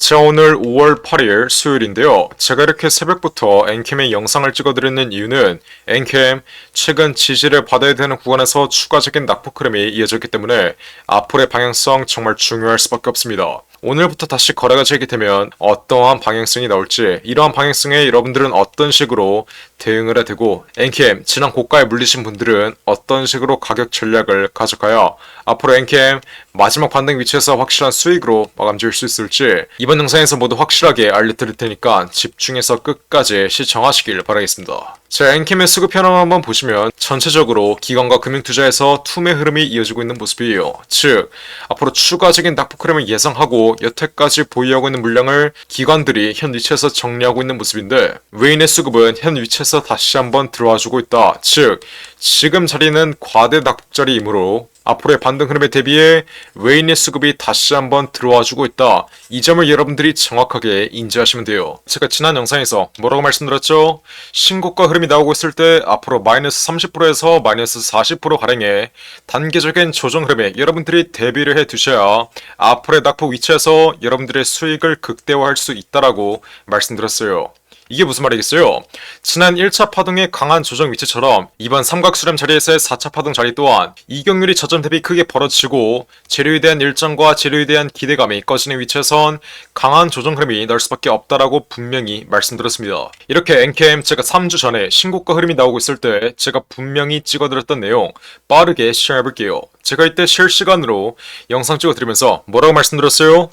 자, 오늘 5월 8일 수요일인데요. 제가 이렇게 새벽부터 엔캠의 영상을 찍어드리는 이유는 엔캠 최근 지지를 받아야 되는 구간에서 추가적인 낙폭 흐름이 이어졌기 때문에 앞으로의 방향성 정말 중요할 수밖에 없습니다. 오늘부터 다시 거래가 재개되면 어떠한 방향성이 나올지, 이러한 방향성에 여러분들은 어떤 식으로 대응을 해야 되고, 엔캠 지난 고가에 물리신 분들은 어떤 식으로 가격 전략을 가져가야 앞으로 엔캠 마지막 반등 위치에서 확실한 수익으로 마감 지을 수 있을지 이번 영상에서 모두 확실하게 알려드릴 테니까 집중해서 끝까지 시청하시길 바라겠습니다. 자, 엔캠의 수급 현황 한번 보시면 전체적으로 기관과 금융투자에서 투매 흐름이 이어지고 있는 모습이에요. 즉, 앞으로 추가적인 낙폭 흐름을 예상하고 여태까지 보유하고 있는 물량을 기관들이 현 위치에서 정리하고 있는 모습인데, 외인의 수급은 현 위치에서 다시 한번 들어와주고 있다. 즉, 지금 자리는 과대 낙폭 자리이므로 앞으로의 반등 흐름에 대비해 외인의 수급이 다시 한번 들어와주고 있다. 이 점을 여러분들이 정확하게 인지하시면 돼요. 제가 지난 영상에서 뭐라고 말씀드렸죠? 신고가 흐름이 나오고 있을 때 앞으로 마이너스 30%에서 마이너스 40%가량의 단계적인 조정 흐름에 여러분들이 대비를 해 두셔야 앞으로의 낙폭 위치에서 여러분들의 수익을 극대화할 수 있다라고 말씀드렸어요. 이게 무슨 말이겠어요? 지난 1차 파동의 강한 조정 위치처럼 이번 삼각수렴 자리에서의 4차 파동 자리 또한 이격률이 저점 대비 크게 벌어지고 재료에 대한 일정과 재료에 대한 기대감이 꺼지는 위치에선 강한 조정 흐름이 나올 수밖에 없다라고 분명히 말씀드렸습니다. 이렇게 엔캠 제가 3주 전에 신고가 흐름이 나오고 있을 때 제가 분명히 찍어드렸던 내용 빠르게 시작해볼게요. 제가 이때 실시간으로 영상 찍어드리면서 뭐라고 말씀드렸어요?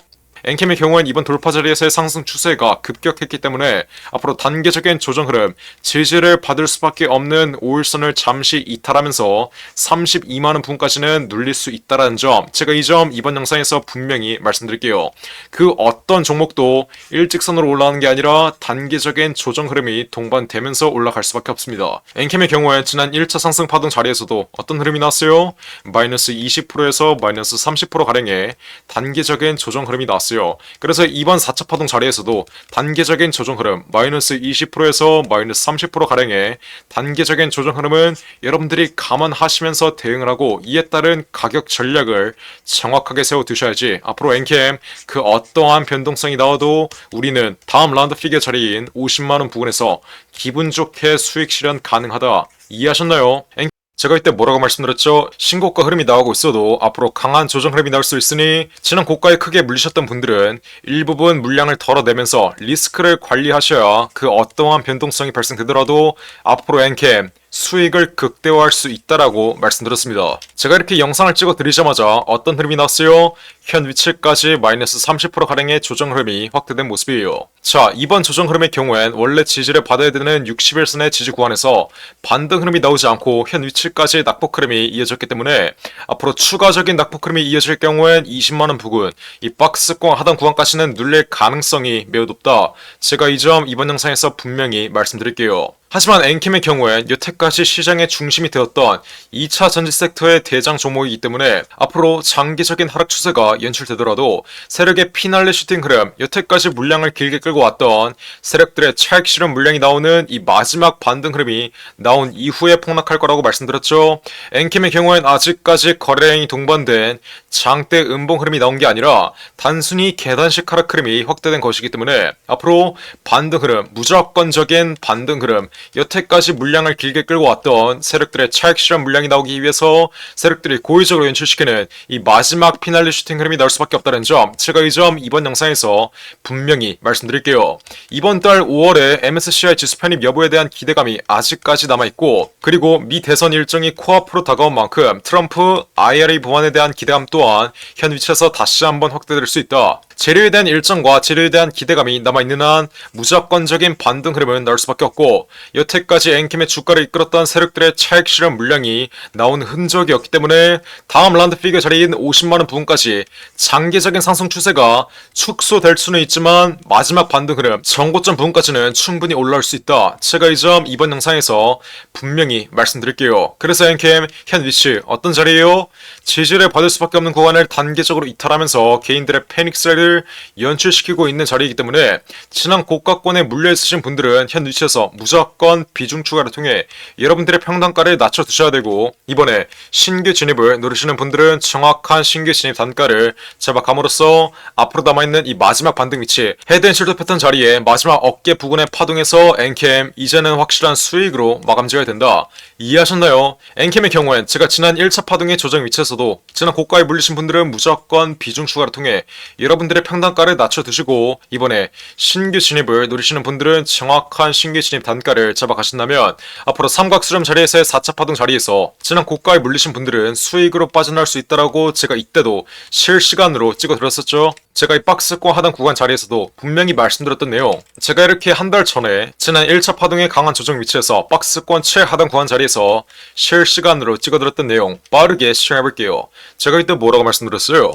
엔캠의 경우엔 이번 돌파 자리에서의 상승 추세가 급격했기 때문에 앞으로 단계적인 조정 흐름, 지지를 받을 수밖에 없는 5일선을 잠시 이탈하면서 32만원 부분까지는 눌릴 수 있다는 점, 제가 이 점 이번 영상에서 분명히 말씀드릴게요. 그 어떤 종목도 일직선으로 올라가는 게 아니라 단계적인 조정 흐름이 동반되면서 올라갈 수밖에 없습니다. 엔캠의 경우에 지난 1차 상승 파동 자리에서도 어떤 흐름이 나왔어요? 마이너스 20%에서 마이너스 30%가량의 단계적인 조정 흐름이 나왔어요. 그래서 이번 4차 파동 자리에서도 단계적인 조정 흐름 마이너스 20%에서 마이너스 30%가량의 단계적인 조정 흐름은 여러분들이 감안하시면서 대응을 하고 이에 따른 가격 전략을 정확하게 세워두셔야지 앞으로 엔캠 그 어떠한 변동성이 나와도 우리는 다음 라운드 피겨 자리인 50만원 부근에서 기분 좋게 수익 실현 가능하다. 이해하셨나요? 제가 이때 뭐라고 말씀드렸죠? 신고가 흐름이 나오고 있어도 앞으로 강한 조정 흐름이 나올 수 있으니 지난 고가에 크게 물리셨던 분들은 일부분 물량을 덜어내면서 리스크를 관리하셔야 그 어떠한 변동성이 발생되더라도 앞으로 엔캠 수익을 극대화할 수 있다라고 말씀드렸습니다. 제가 이렇게 영상을 찍어 드리자마자 어떤 흐름이 나왔어요? 현 위치까지 마이너스 30%가량의 조정 흐름이 확대된 모습이에요. 자, 이번 조정 흐름의 경우엔 원래 지지를 받아야 되는 60일선의 지지 구간에서 반등 흐름이 나오지 않고 현 위치까지 낙폭 흐름이 이어졌기 때문에 앞으로 추가적인 낙폭 흐름이 이어질 경우엔 20만원 부근, 이 박스권 하단 구간까지는 눌릴 가능성이 매우 높다. 제가 이 점 이번 영상에서 분명히 말씀드릴게요. 하지만 엔캠의 경우엔 여태까지 시장의 중심이 되었던 2차 전지 섹터의 대장 종목이기 때문에 앞으로 장기적인 하락 추세가 연출되더라도 세력의 피날레 슈팅 흐름, 여태까지 물량을 길게 끌고 왔던 세력들의 차익 실현 물량이 나오는 이 마지막 반등 흐름이 나온 이후에 폭락할 거라고 말씀드렸죠. 엔캠의 경우엔 아직까지 거래량이 동반된 장대 음봉 흐름이 나온 게 아니라 단순히 계단식 하락 흐름이 확대된 것이기 때문에 앞으로 반등 흐름, 무조건적인 반등 흐름, 여태까지 물량을 길게 끌고 왔던 세력들의 차익 실현 물량이 나오기 위해서 세력들이 고의적으로 연출시키는 이 마지막 피날레 슈팅 흐름이 나올 수밖에 없다는 점, 제가 이 점 이번 영상에서 분명히 말씀드릴게요. 이번 달 5월에 MSCI 지수 편입 여부에 대한 기대감이 아직까지 남아있고, 그리고 미 대선 일정이 코앞으로 다가온 만큼 트럼프 IRA 법안에 대한 기대감 또한 현 위치에서 다시 한번 확대될 수 있다. 재료에 대한 일정과 재료에 대한 기대감이 남아있는 한 무조건적인 반등 흐름은 나올 수밖에 없고, 여태까지 엔캠의 주가를 이끌었던 세력들의 차익 실현 물량이 나온 흔적이 없기 때문에 다음 라운드 피겨 자리인 50만원 부분까지 장기적인 상승 추세가 축소될 수는 있지만 마지막 반등 흐름, 정고점 부분까지는 충분히 올라올 수 있다. 제가 이 점 이번 영상에서 분명히 말씀드릴게요. 그래서 엔캠 현 위치 어떤 자리예요? 지지를 받을 수밖에 없는 구간을 단계적으로 이탈하면서 개인들의 패닉 세일 자리를 연출시키고 있는 자리이기 때문에 지난 고가권에 물려있으신 분들은 현 위치에서 무조건 비중 추가를 통해 여러분들의 평단가를 낮춰두셔야 되고, 이번에 신규 진입을 노리시는 분들은 정확한 신규 진입 단가를 잡아감으로써 앞으로 남아있는 이 마지막 반등 위치 헤드앤숄더 패턴 자리에 마지막 어깨 부근의 파동에서 엔캠 이제는 확실한 수익으로 마감지어야 된다. 이해하셨나요? 엔캠의 경우엔 제가 지난 1차 파동의 조정 위치에서도 지난 고가에 물리신 분들은 무조건 비중 추가를 통해 여러분들의 평단가를 낮춰두시고, 이번에 신규 진입을 노리시는 분들은 정확한 신규 진입 단가를 잡아가신다면 앞으로 삼각수렴 자리에서의 4차 파동 자리에서 지난 고가에 물리신 분들은 수익으로 빠져나올 수 있다라고 제가 이때도 실시간으로 찍어드렸었죠. 제가 이 박스권 하단 구간 자리에서도 분명히 말씀드렸던 내용, 제가 이렇게 한 달 전에 지난 1차 파동의 강한 조정 위치에서 박스권 최하단 구간 자리에서 실시간으로 찍어드렸던 내용 빠르게 시청해볼게요. 제가 이때 뭐라고 말씀드렸어요?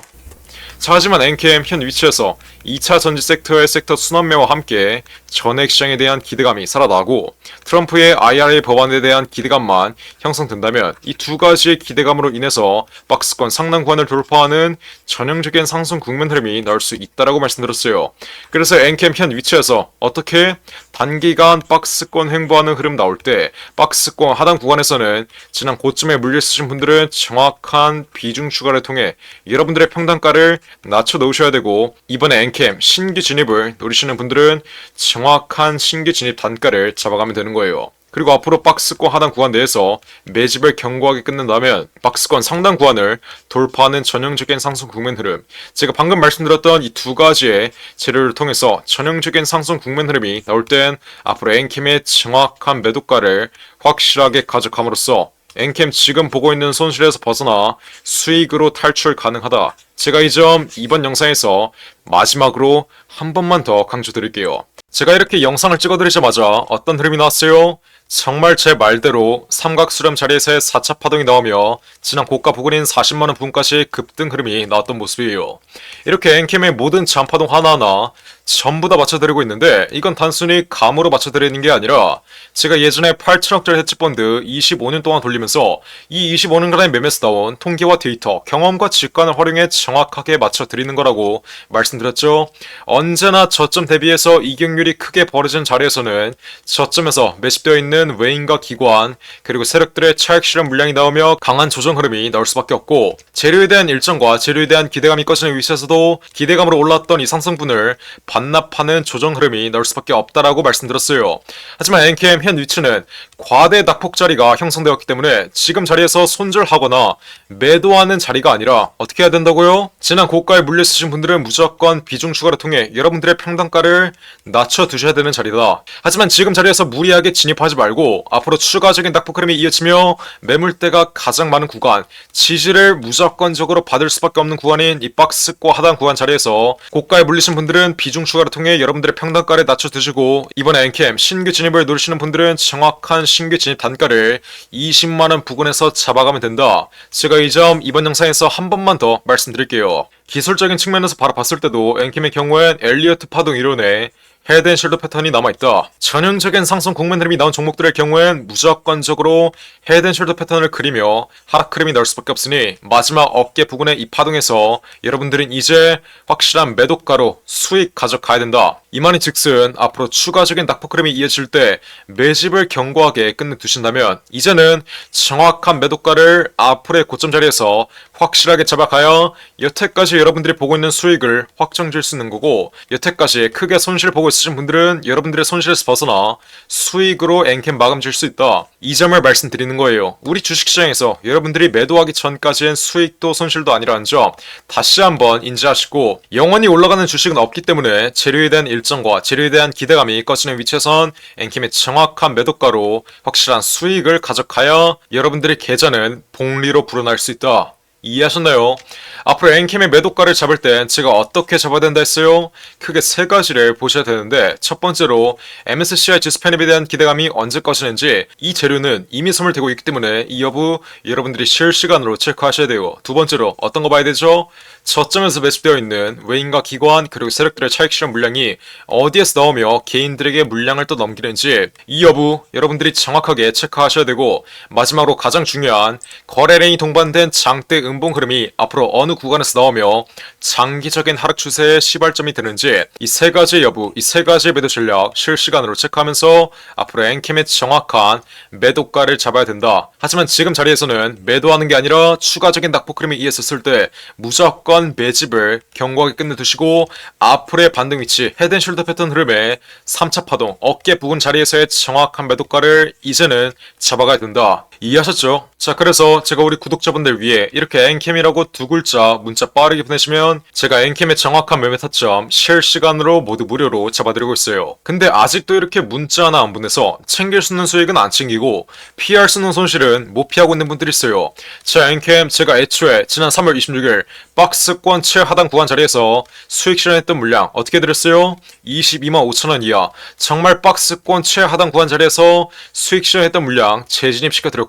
자, 하지만 엔캠 현 위치에서 2차 전지 섹터의 섹터 순환매와 함께 전액 시장에 대한 기대감이 살아나고 트럼프의 IRA 법안에 대한 기대감만 형성된다면 이 두 가지의 기대감으로 인해서 박스권 상단 구간을 돌파하는 전형적인 상승 국면 흐름이 나올 수 있다라고 말씀드렸어요. 그래서 엔캠 현 위치에서 어떻게 단기간 박스권 횡보하는 흐름 나올 때 박스권 하단 구간에서는 지난 고점에 물려있으신 분들은 정확한 비중 추가를 통해 여러분들의 평단가를 낮춰 놓으셔야 되고, 이번에 엔캠 신규 진입을 노리시는 분들은 정확한 신규 진입 단가를 잡아가면 되는 거예요. 그리고 앞으로 박스권 하단 구간 내에서 매집을 견고하게 끝낸다면 박스권 상단 구간을 돌파하는 전형적인 상승 국면 흐름, 제가 방금 말씀드렸던 이 두 가지의 재료를 통해서 전형적인 상승 국면 흐름이 나올 땐 앞으로 엔캠의 정확한 매도가를 확실하게 가져감으로써 엔캠 지금 보고 있는 손실에서 벗어나 수익으로 탈출 가능하다. 제가 이 점 이번 영상에서 마지막으로 한 번만 더 강조드릴게요. 제가 이렇게 영상을 찍어드리자마자 어떤 흐름이 나왔어요? 정말 제 말대로 삼각수렴 자리에서의 4차 파동이 나오며 지난 고가 부근인 40만원 부근까지 급등 흐름이 나왔던 모습이에요. 이렇게 엔캠의 모든 잔파동 하나하나 전부 다 맞춰드리고 있는데, 이건 단순히 감으로 맞춰드리는 게 아니라 제가 예전에 8천억짜리 해치펀드 25년 동안 돌리면서 이 25년간의 매매에서 나온 통계와 데이터, 경험과 직관을 활용해 정확하게 맞춰드리는 거라고 말씀드렸죠. 언제나 저점 대비해서 이격률이 크게 벌어진 자리에서는 저점에서 매집되어 있는 외인과 기관 그리고 세력들의 차익 실현 물량이 나오며 강한 조정 흐름이 나올 수밖에 없고, 재료에 대한 일정과 재료에 대한 기대감이 꺼지는 위치에서도 기대감으로 올랐던 이 상승분을 반납하는 조정 흐름이 나올 수밖에 없다라고 말씀드렸어요. 하지만 엔캠 현 위치는 과대 낙폭 자리가 형성되었기 때문에 지금 자리에서 손절하거나 매도하는 자리가 아니라 어떻게 해야 된다고요? 지난 고가에 물려있으신 분들은 무조건 비중 추가를 통해 여러분들의 평단가를 낮춰두셔야 되는 자리다. 하지만 지금 자리에서 무리하게 진입하지 말고 앞으로 추가적인 낙폭 흐름이 이어지며 매물대가 가장 많은 구간, 지지를 무조건적으로 받을 수밖에 없는 구간인 이 박스권 하단 구간 자리에서 고가에 물리신 분들은 비중 추가를 통해 여러분들의 평단가를 낮춰두시고, 이번에 엔캠 신규 진입을 노리시는 분들은 정확한 신규 진입 단가를 20만원 부근에서 잡아가면 된다. 제가 이 점 이번 영상에서 한 번만 더 말씀드릴게요. 기술적인 측면에서 바라봤을 때도 엔캠의 경우엔 엘리어트 파동 이론에 헤드앤숄더 패턴이 남아있다. 전형적인 상승 국면 흐름이 나온 종목들의 경우엔 무조건적으로 헤드앤숄더 패턴을 그리며 하락 흐름이 나올 수밖에 없으니 마지막 어깨 부근의 이 파동에서 여러분들은 이제 확실한 매도가로 수익 가져가야 된다. 이 말인 즉슨 앞으로 추가적인 낙폭 흐름이 이어질 때 매집을 견고하게 끝내두신다면 이제는 정확한 매도가를 앞으로의 고점 자리에서 확실하게 잡아가야 여태까지 여러분들이 보고 있는 수익을 확정질 수 있는 거고, 여태까지 크게 손실을 보고 있으신 분들은 여러분들의 손실에서 벗어나 수익으로 엔캠 마감질 수 있다. 이 점을 말씀드리는 거예요. 우리 주식시장에서 여러분들이 매도하기 전까지는 수익도 손실도 아니라는 점 다시 한번 인지하시고, 영원히 올라가는 주식은 없기 때문에 재료에 대한 일정과 재료에 대한 기대감이 꺼지는 위치에선 엔캠의 정확한 매도가로 확실한 수익을 가져가야 여러분들의 계좌는 복리로 불어날 수 있다. 이해하셨나요? 앞으로 엔캠의 매도가를 잡을 땐 제가 어떻게 잡아야 된다 했어요? 크게 세 가지를 보셔야 되는데, 첫 번째로 MSCI 지수 편입에 대한 기대감이 언제 꺼지는지, 이 재료는 이미 손을 대고 있기 때문에 이 여부 여러분들이 실시간으로 체크하셔야 돼요. 두 번째로 어떤 거 봐야 되죠? 저점에서 매집되어 있는 외인과 기관 그리고 세력들의 차익 실현 물량이 어디에서 나오며 개인들에게 물량을 또 넘기는지 이 여부 여러분들이 정확하게 체크하셔야 되고, 마지막으로 가장 중요한 거래 레인이 동반된 장대 음봉 흐름이 앞으로 어느 구간에서 나오며 장기적인 하락 추세에 시발점이 되는지 이 세 가지 여부, 이 세 가지 매도 전략 실시간으로 체크하면서 앞으로 엔캠의 정확한 매도가를 잡아야 된다. 하지만 지금 자리에서는 매도하는 게 아니라 추가적인 낙폭 흐름이 이어졌을 때 무조건 매집을 견고하게 끝내두시고, 앞으로의 반등 위치 헤드앤숄더 패턴 흐름에 3차 파동 어깨 부근 자리에서의 정확한 매도가를 이제는 잡아가야 된다. 이해하셨죠? 자, 그래서 제가 우리 구독자분들 위해 이렇게 엔캠이라고 두 글자 문자 빠르게 보내시면 제가 엔캠의 정확한 매매 타점 실시간으로 모두 무료로 잡아드리고 있어요. 근데 아직도 이렇게 문자 하나 안 보내서 챙길 수 있는 수익은 안 챙기고 피할 수 있는 손실은 못 피하고 있는 분들이 있어요. 자, 엔캠 제가 애초에 지난 3월 26일 박스권 최하단 구간 자리에서 수익 실현했던 물량 어떻게 드렸어요? 22만 5천원 이하. 정말 박스권 최하단 구간 자리에서 수익 실현했던 물량 재진입 시켜드렸고,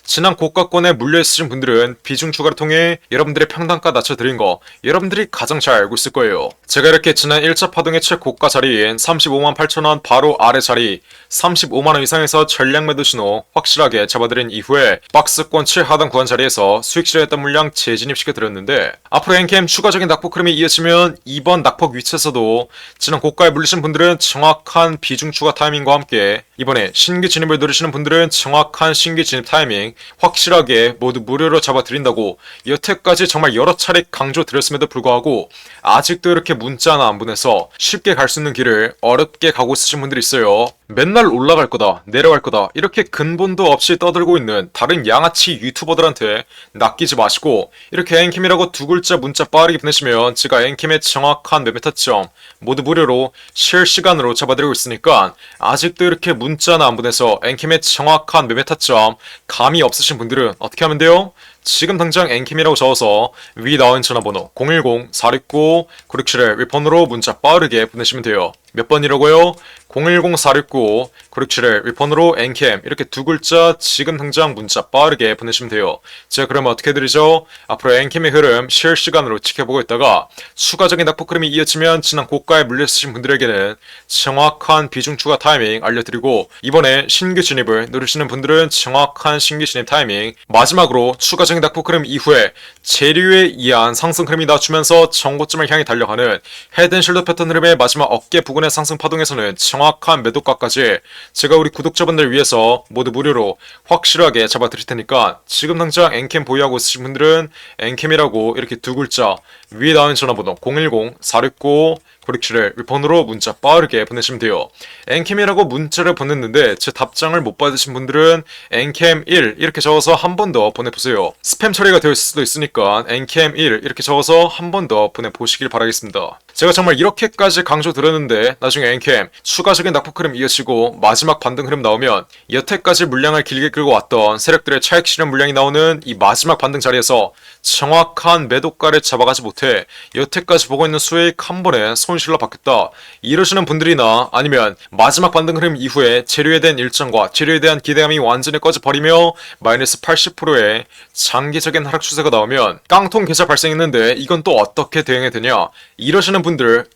지난 고가권에 물려있으신 분들은 비중 추가를 통해 여러분들의 평단가 낮춰드린 거 여러분들이 가장 잘 알고 있을 거예요. 제가 이렇게 지난 1차 파동의 최고가 자리인 35만 8천원 바로 아래 자리 35만원 이상에서 전략 매도 신호 확실하게 잡아드린 이후에 박스권 최하단 구간 자리에서 수익 실현했던 물량 재진입시켜드렸는데, 앞으로 엔캠 추가적인 낙폭 흐름이 이어지면 이번 낙폭 위치에서도 지난 고가에 물리신 분들은 정확한 비중 추가 타이밍과 함께 이번에 신규 진입을 노리시는 분들은 정확한 신규 진입 타이밍 확실하게 모두 무료로 잡아드린다고 여태까지 정말 여러 차례 강조드렸음에도 불구하고 아직도 이렇게 문자 하나 안 보내서 쉽게 갈 수 있는 길을 어렵게 가고 있으신 분들이 있어요. 맨날 올라갈 거다, 내려갈 거다 이렇게 근본도 없이 떠들고 있는 다른 양아치 유튜버들한테 낚이지 마시고 이렇게 엔캠이라고 두 글자 문자 빠르게 보내시면 제가 엔캠의 정확한 매매 타점 모두 무료로 실시간으로 잡아드리고 있으니까, 아직도 이렇게 문자 하나 안 보내서 엔캠의 정확한 매매 타점 감이 없으신 분들은 어떻게 하면 돼요? 지금 당장 엔캠이라고 적어서 위 나온 전화번호 010-469-967을 위폰으로 문자 빠르게 보내시면 돼요. 몇 번이라고요? 010-469-967을 위폰으로 엔캠 이렇게 두 글자 지금 당장 문자 빠르게 보내시면 돼요. 제가 그러면 어떻게 드리죠? 앞으로 엔캠의 흐름 실시간으로 지켜보고 있다가 추가적인 낙폭 흐름이 이어지면 지난 고가에 물려있으신 분들에게는 정확한 비중 추가 타이밍 알려드리고, 이번에 신규 진입을 누르시는 분들은 정확한 신규 진입 타이밍, 마지막으로 추가적인 낙폭 흐름 이후에 재료에 의한 상승 흐름이 낮추면서 정고점을 향해 달려가는 헤드앤숄더 패턴 흐름의 마지막 어깨 부근의 상승 파동에서는 정확한 매도가까지 제가 우리 구독자분들 위해서 모두 무료로 확실하게 잡아드릴 테니까, 지금 당장 엔캠 보유하고 있으신 분들은 엔캠이라고 이렇게 두 글자 위에 나온 전화번호 010-469-967을 위폰으로 문자 빠르게 보내시면 돼요. 엔캠이라고 문자를 보냈는데 제 답장을 못 받으신 분들은 엔캠1 이렇게 적어서 한 번 더 보내보세요. 스팸 처리가 되어 있을 수도 있으니까 엔캠1 이렇게 적어서 한 번 더 보내보시길 바라겠습니다. 제가 정말 이렇게까지 강조드렸는데 나중에 엔캠 추가적인 낙폭 흐름 이어지고 마지막 반등 흐름 나오면 여태까지 물량을 길게 끌고 왔던 세력들의 차익 실현 물량이 나오는 이 마지막 반등 자리에서 정확한 매도가를 잡아가지 못해 여태까지 보고 있는 수익 한 번에 손실로 바뀌었다 이러시는 분들이나, 아니면 마지막 반등 흐름 이후에 재료에 대한 일정과 재료에 대한 기대감이 완전히 꺼져버리며 마이너스 80%의 장기적인 하락 추세가 나오면 깡통 계좌 발생했는데 이건 또 어떻게 대응해야 되냐 이러시는 분들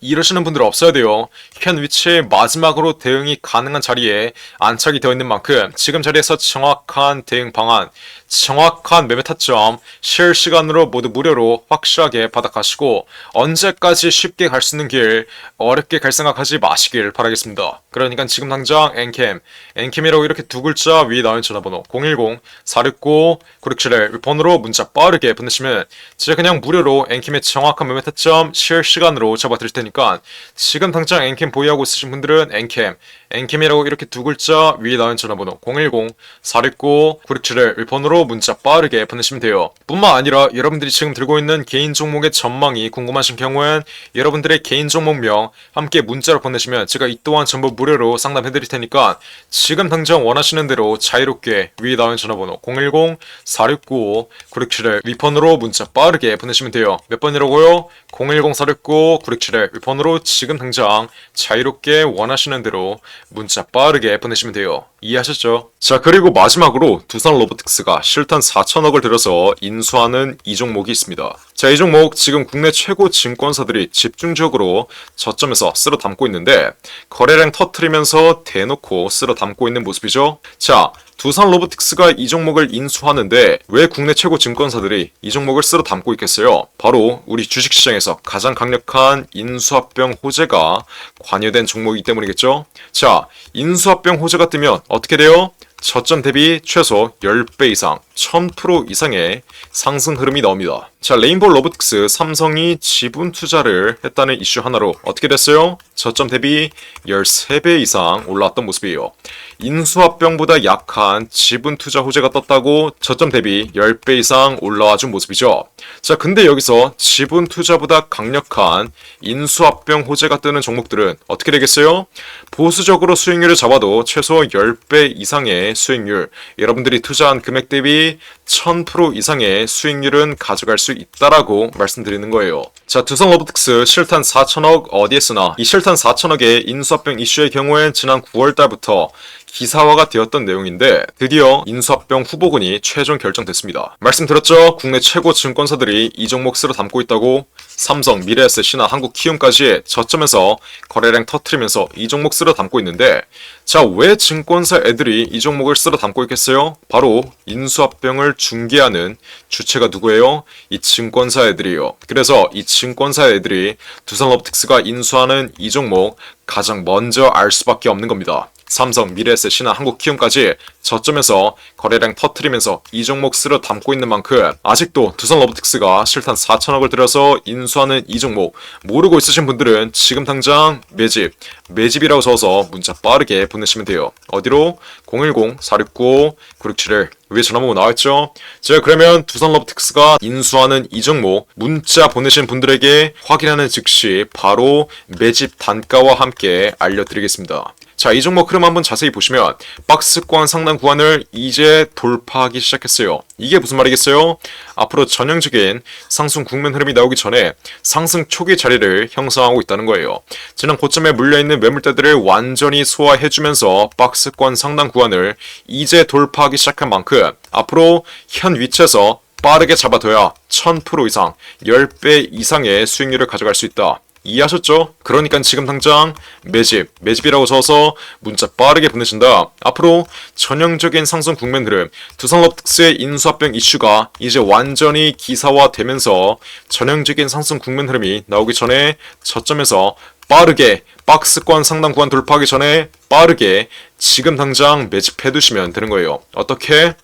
없어야 돼요. 현 위치에 마지막으로 대응이 가능한 자리에 안착이 되어 있는 만큼 지금 자리에서 정확한 대응 방안, 정확한 매매 타점 실시간으로 모두 무료로 확실하게 받아가시고, 언제까지 쉽게 갈 수 있는 길 어렵게 갈 생각하지 마시길 바라겠습니다. 그러니까 지금 당장 엔캠이라고 이렇게 두 글자 위에 나온 전화번호 010-469-967을 위폰으로 문자 빠르게 보내시면 제가 그냥 무료로 엔캠의 정확한 매매 타점 실시간으로 잡아드릴 테니까, 지금 당장 엔캠 보유하고 있으신 분들은 엔캠이라고 이렇게 두 글자 위에 나온 전화번호 010-469-967을 위폰으로 문자 빠르게 보내시면 돼요. 뿐만 아니라 여러분들이 지금 들고 있는 개인 종목의 전망이 궁금하신 경우엔 여러분들의 개인 종목명 함께 문자로 보내시면 제가 이 또한 전부 무료로 상담해드릴 테니까, 지금 당장 원하시는 대로 자유롭게 위에 나온 전화번호 010-469-967을 위폰으로 문자 빠르게 보내시면 돼요. 몇 번이라고요? 010-469-967을 위폰으로 지금 당장 자유롭게 원하시는 대로 문자 빠르게 보내시면 돼요. 이해하셨죠? 자, 그리고 마지막으로 두산 로보틱스가 실탄 4천억을 들여서 인수하는 이 종목이 있습니다. 자, 이 종목 지금 국내 최고 증권사들이 집중적으로 저점에서 쓸어 담고 있는데 거래량 터트리면서 대놓고 쓸어 담고 있는 모습이죠. 자, 두산 로보틱스가 이 종목을 인수하는데 왜 국내 최고 증권사들이 이 종목을 쓸어 담고 있겠어요? 바로 우리 주식시장에서 가장 강력한 인수합병 호재가 관여된 종목이기 때문이겠죠? 자, 인수합병 호재가 뜨면 어떻게 돼요? 저점 대비 최소 10배 이상, 1000% 이상의 상승 흐름이 나옵니다. 자, 레인보우 로보틱스 삼성이 지분 투자를 했다는 이슈 하나로 어떻게 됐어요? 저점 대비 13배 이상 올라왔던 모습이에요. 인수합병보다 약한 지분 투자 호재가 떴다고 저점 대비 10배 이상 올라와 준 모습이죠. 자, 근데 여기서 지분 투자보다 강력한 인수합병 호재가 뜨는 종목들은 어떻게 되겠어요? 보수적으로 수익률을 잡아도 최소 10배 이상의 수익률, 여러분들이 투자한 금액 대비 1000% 이상의 수익률은 가져갈 수 있다라고 말씀드리는 거예요. 자, 두산 로보틱스 실탄 4천억 어디에 쓰나? 이 실탄 4천억의 인수합병 이슈의 경우엔 지난 9월 달부터 기사화가 되었던 내용인데 드디어 인수합병 후보군이 최종 결정됐습니다. 말씀드렸죠? 국내 최고 증권사들이 이 종목 쓸어 담고 있다고. 삼성, 미래에셋이나 한국키움까지 저점에서 거래량 터트리면서 이 종목 쓸어 담고 있는데 자, 왜 증권사 애들이 이 종목을 쓸어 담고 있겠어요? 바로 인수합병을 중개하는 주체가 누구예요? 이 증권사 애들이에요. 그래서 이 증권사 애들이 두산 로보틱스가 인수하는 이 종목 가장 먼저 알 수밖에 없는 겁니다. 삼성, 미래에셋이나 한국키움까지 저점에서 거래량 터트리면서 이 종목 쓸어 담고 있는 만큼 아직도 두산 로보틱스가 실탄 4천억을 들여서 인수하는 이 종목 모르고 있으신 분들은 지금 당장 매집이라고 써서 문자 빠르게 보내시면 돼요. 어디로? 010-469-9671 위에 전화번호 나와있죠? 자, 그러면 두산 로보틱스가 인수하는 이 종목 문자 보내신 분들에게 확인하는 즉시 바로 매집 단가와 함께 알려드리겠습니다. 자, 이 종목 흐름 한번 자세히 보시면 박스권 상단 구간을 이제 돌파하기 시작했어요. 이게 무슨 말이겠어요? 앞으로 전형적인 상승 국면 흐름이 나오기 전에 상승 초기 자리를 형성하고 있다는 거예요. 지난 고점에 물려있는 매물대들을 완전히 소화해주면서 박스권 상단 구간을 이제 돌파하기 시작한 만큼 앞으로 현 위치에서 빠르게 잡아둬야 1000% 이상, 10배 이상의 수익률을 가져갈 수 있다. 이해하셨죠? 그러니까 지금 당장 매집이라고 써서 문자 빠르게 보내신다. 앞으로 전형적인 상승 국면 흐름, 두산 로보틱스의 인수합병 이슈가 이제 완전히 기사화되면서 전형적인 상승 국면 흐름이 나오기 전에 저점에서 빠르게 박스권 상단 구간 돌파하기 전에 빠르게 지금 당장 매집해두시면 되는 거예요. 어떻게?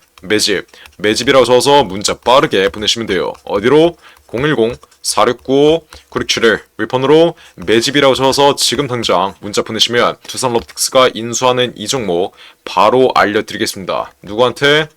매집이라고 써서 문자 빠르게 보내시면 돼요. 어디로? 010-469-9671 윌폰으로 매집이라고 적어서 지금 당장 문자 보내시면 두산 로보틱스가 인수하는 이 종목 바로 알려드리겠습니다. 누구한테?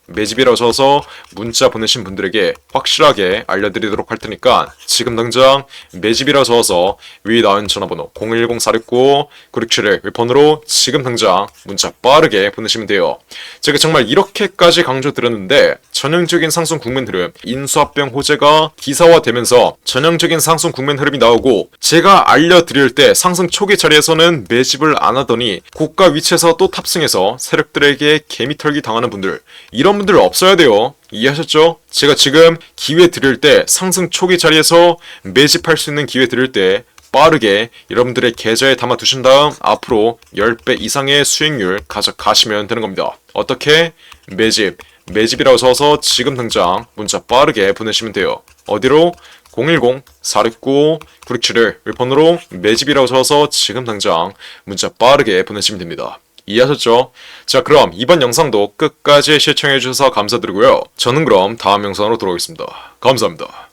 매집이라고 적어서 문자 보내신 분들에게 확실하게 알려드리도록 할 테니까 지금 당장 매집이라고 적어서 위에 나온 전화번호 010-469-9671 윌폰으로 지금 당장 문자 빠르게 보내시면 돼요. 제가 정말 이렇게까지 강조드렸는데 전형적인 상승 국면 흐름, 인수합병 호재가 기사화되면서 전형적인 상승 국면 흐름이 나오고 제가 알려드릴 때 상승 초기 자리에서는 매집을 안 하더니 고가 위치에서 또 탑승해서 세력들에게 개미털기 당하는 분들, 이런 분들 없어야 돼요. 이해하셨죠? 제가 지금 기회 드릴 때 상승 초기 자리에서 매집할 수 있는 기회 드릴 때 빠르게 여러분들의 계좌에 담아 두신 다음 앞으로 10배 이상의 수익률 가져가시면 되는 겁니다. 어떻게? 매집이라고 써서 지금 당장 문자 빠르게 보내시면 돼요. 어디로? 010-469-9671 윌폰으로 매집이라고 써서 지금 당장 문자 빠르게 보내시면 됩니다. 이해하셨죠? 자, 그럼 이번 영상도 끝까지 시청해주셔서 감사드리고요. 저는 그럼 다음 영상으로 돌아오겠습니다. 감사합니다.